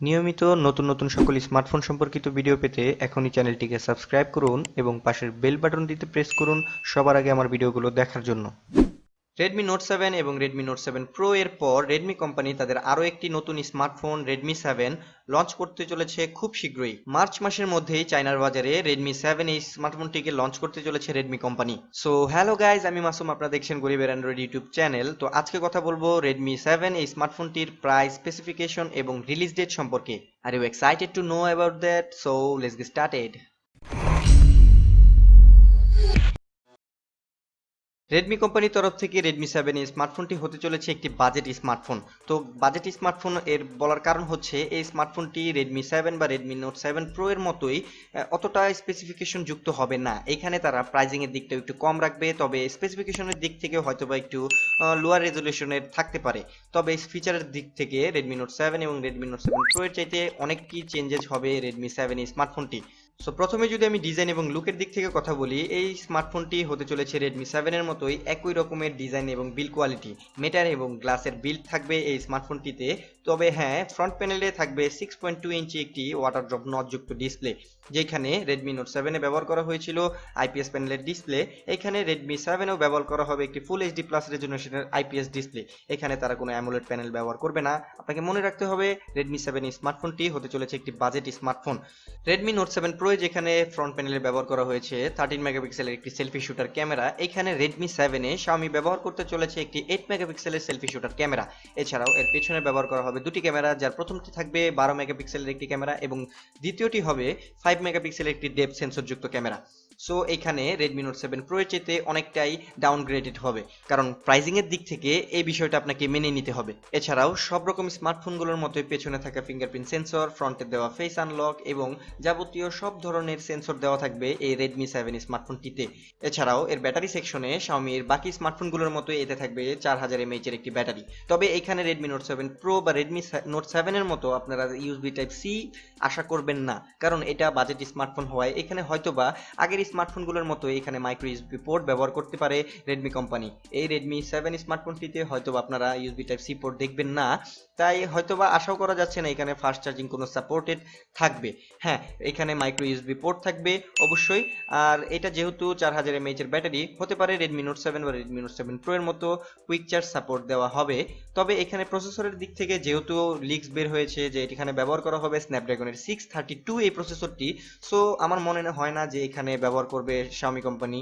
নিয়মিত নতুন সকল স্মার্টফোন সম্পর্কিত ভিডিও পেতে এখনই চ্যানেলটিকে সাবস্ক্রাইব করুন এবং পাশের বেল বাটনটিতে প্রেস করুন সবার আগে আমার ভিডিওগুলো দেখার জন্য। Redmi Note 7 এবং Redmi Note 7 Pro এর পর Redmi কোম্পানি তাদের আরও একটি নতুন স্মার্টফোন Redmi 7 লঞ্চ করতে চলেছে খুব শীঘ্রই। মার্চ মাসের মধ্যেই চায়নার বাজারে Redmi 7 এই স্মার্টফোনটিকে লঞ্চ করতে চলেছে Redmi company. So hello guys, আমি মাসুম, আপনারা দেখছেন গরিবের অ্যান্ড্রয়েড ইউটিউব চ্যানেল। তো আজকে কথা বলবো Redmi 7 এই স্মার্টফোনটির প্রাইস, স্পেসিফিকেশন এবং রিলিজ ডেট সম্পর্কে। Are you excited to know about that? So let's get started. Redmi কোম্পানির তরফ থেকে রেডমি 7 এই স্মার্টফোনটি হতে চলেছে একটি বাজেট স্মার্টফোন। তো বাজেট স্মার্টফোন এর বলার কারণ হচ্ছে এই স্মার্টফোনটি রেডমি 7 বা রেডমি নোট 7 প্রো এর মতোই অতটা স্পেসিফিকেশন যুক্ত হবে না। এখানে তারা প্রাইজিং এর দিকটা একটু কম রাখবে, তবে স্পেসিফিকেশনের দিক থেকে হয়তোবা একটু লোয়ার রেজলিউশনের থাকতে পারে। তবে ফিচারের দিক থেকে রেডমি নোট 7 এবং রেডমি নোট 7 প্রো এর চাইতে অনেকটি চেঞ্জেস হবে রেডমি 7 এই স্মার্টফোনটি। সো প্রথমে যদি আমি ডিজাইন এবং লুকের দিক থেকে কথা বলি, এই স্মার্টফোনটি হতে চলেছে রেডমি 7 এর মতোই একই রকমের ডিজাইন এবং বিল্ড কোয়ালিটি। মেটাল এবং গ্লাসের বিল্ড থাকবে এই স্মার্টফোনটিতে। তবে হ্যাঁ, ফ্রন্ট প্যানেলে থাকবে 6.2 ইঞ্চি একটি ওয়াটার ড্রপ নটযুক্ত ডিসপ্লে। যেখানে রেডমি নোট 7 এ ব্যবহার করা হয়েছিল আইপিএস প্যানেলের ডিসপ্লে, এখানে রেডমি 7 এও ব্যবহার করা হবে একটি ফুল এইচডি প্লাস রেজোলিউশনের আইপিএস ডিসপ্লে। এখানে তারা কোনো অ্যামোলেড প্যানেল ব্যবহার করবে না। আপনাকে মনে রাখতে হবে রেডমি 7 এই স্মার্টফোনটি হতে চলেছে একটি budget smartphone. Redmi note 7 pro যেখানে ফ্রন্ট প্যানেলে ব্যবহার করা হয়েছে 13 মেগাপিক্সেলের একটি সেলফি শুটার ক্যামেরা, এখানে রেডমি 7 এ Xiaomi ব্যবহার করতে চলেছে একটি 8 মেগাপিক্সেলের সেলফি শুটার ক্যামেরা। এছাড়াও এর পেছনে ব্যবহার করা হবে দুটি ক্যামেরা, যার প্রথমটি থাকবে 12 মেগাপিক্সেলের একটি ক্যামেরা এবং দ্বিতীয়টি হবে 5 মেগাপিক্সেলের একটি ডেপথ সেন্সরযুক্ত ক্যামেরা। সো এখানে রেডমি নোট 7 প্রো এর চেয়ে অনেকটাই ডাউনগ্রেডেড হবে, কারণ প্রাইজিং এর দিক থেকে এই বিষয়টা আপনাকে মেনে নিতে হবে। এছাড়াও সব রকম স্মার্টফোনগুলোর মতোই পেছনে থাকা ফিঙ্গারপ্রিন্ট সেন্সর, ফ্রন্টে দেওয়া ফেস আনলক এবং যাবতীয় সব ধরনের সেন্সর দেওয়া থাকবে এই রেডমি 7 স্মার্টফোনটিতে। এছাড়াও এর ব্যাটারি সেকশনে Xiaomiর বাকি স্মার্টফোনগুলোর মতোই এতে থাকবে 4000 mAh এর একটি ব্যাটারি। তবে এখানে রেডমি নোট 7 প্রো বা রেডমি নোট 7 এর মতো আপনারা ইউএসবি টাইপ সি আশা করবেন না, কারণ এটা বাজেট স্মার্টফোন হওয়ায় এখানে হয়তোবা আগের স্মার্টফোনগুলোর মতো এখানে মাইক্রো ইউএসবি পোর্ট ব্যবহার করতে পারে রেডমি কোম্পানি। এই রেডমি 7 স্মার্টফোনটিতে হয়তোবা আপনারা ইউএসবি টাইপ সি পোর্ট দেখবেন না, তাই হয়তোবা আশাও করা যাচ্ছে না এখানে ফাস্ট চার্জিং কোনো সাপোর্টেড থাকবে। হ্যাঁ, এখানে মাইক্রো ইউএসবি পোর্ট থাকবে অবশ্যই। আর এটা যেহেতু 4000 mAh এর ব্যাটারি, হতে পারে রেডমি নোট 7 বা রেডমি নোট 7 প্রো এর মতো কুইক চার্জ সাপোর্ট দেওয়া হবে। তবে এখানে প্রসেসরের দিক থেকে যেহেতু লিক্স বের হয়েছে যে এখানে ব্যবহার করা হবে স্ন্যাপড্রাগনের 632 এই প্রসেসরটি, সো আমার মনে হয় না যে এখানে ব্যবহার করবে Xiaomi কোম্পানি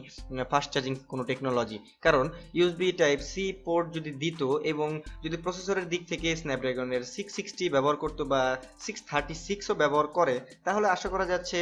ফাস্ট চার্জিং কোনো টেকনোলজি। কারণ ইউএসবি টাইপ সি পোর্ট যদি দিত এবং যদি প্রসেসরের দিক থেকে স্ন্যাপড্রাগনের 660 ব্যবহার করতো বা 636ও ব্যবহার করে, তাহলে আশা করা যাচ্ছে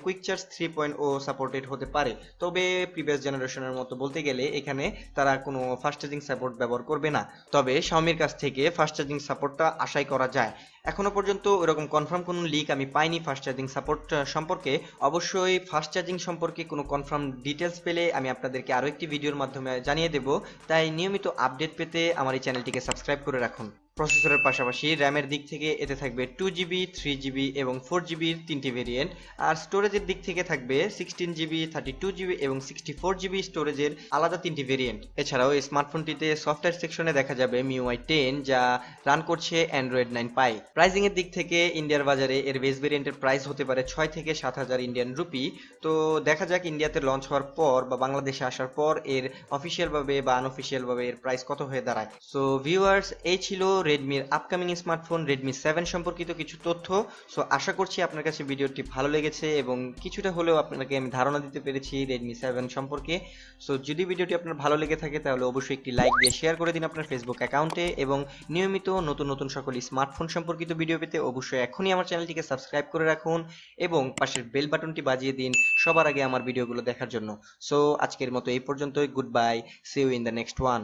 কুইক চার্জ 3.0 সাপোর্টেড হতে পারে। তবে প্রিভিয়াস জেনারেশনের মতো বলতে গেলে এখানে তারা কোনো ফাস্ট চার্জিং সাপোর্ট ব্যবহার করবে না। তবে Xiaomiর কাছ থেকে ফাস্ট চার্জিং সাপোর্টটা আশাই করা যায়। এখনো পর্যন্ত ওরকম কনফার্ম কোনো লিক আমি পাইনি ফাস্ট চার্জিং সাপোর্ট সম্পর্কে। অবশ্যই ফাস্ট চার্জিং সম্পর্কে কোনো কনফার্ম ডিটেলস পেলে আমি আপনাদেরকে আরও একটি ভিডিওর মাধ্যমে জানিয়ে দেব। তাই নিয়মিত আপডেট পেতে আমার এই চ্যানেলটিকে সাবস্ক্রাইব করে রাখুন। প্রসেসরের পাশাপাশি র্যামের দিক থেকে এতে থাকবে 2GB, 3GB এবং 4GBর তিনটি ভেরিয়েন্ট। আর স্টোরেজের দিক থেকে থাকবে 16GB, 32GB এবং 64GB স্টোরেজের আলাদা তিনটি ভেরিয়েন্ট। এছাড়াও এই স্মার্টফোনটিতে সফটওয়্যার সেকশনে দেখা যাবে MIUI 10, যা রান করছে অ্যান্ড্রয়েড 9 পাই। প্রাইজিং এর দিক থেকে ইন্ডিয়ার বাজারে এর বেস ভেরিয়েন্টের প্রাইস হতে পারে 6 থেকে 7000 ইন্ডিয়ান রুপি। তো দেখা যাক ইন্ডিয়াতে লঞ্চ হওয়ার পর বা বাংলাদেশে আসার পর এর অফিসিয়াল ভাবে বা আনঅফিসিয়াল ভাবে এর প্রাইস কত হয়ে দাঁড়ায়। সো ভিউয়ার্স, এই ছিল রেডমির আপকামিং স্মার্টফোন রেডমি 7 সম্পর্কিত কিছু তথ্য। সো আশা করছি আপনার কাছে ভিডিওটি ভালো লেগেছে এবং কিছুটা হলেও আপনাকে আমি ধারণা দিতে পেরেছি রেডমি 7 সম্পর্কে। সো যদি ভিডিওটি আপনার ভালো লেগে থাকে তাহলে অবশ্যই একটি লাইক দিয়ে শেয়ার করে দিন আপনার ফেসবুক অ্যাকাউন্টে, এবং নিয়মিত নতুন সকল স্মার্টফোন সম্পর্কিত ভিডিও পেতে অবশ্যই এখনই আমার চ্যানেলটিকে সাবস্ক্রাইব করে রাখুন এবং পাশের বেল বাটনটি বাজিয়ে দিন সবার আগে আমার ভিডিওগুলো দেখার জন্য। সো আজকের মতো এই পর্যন্তই। Good bye, see you in the next one.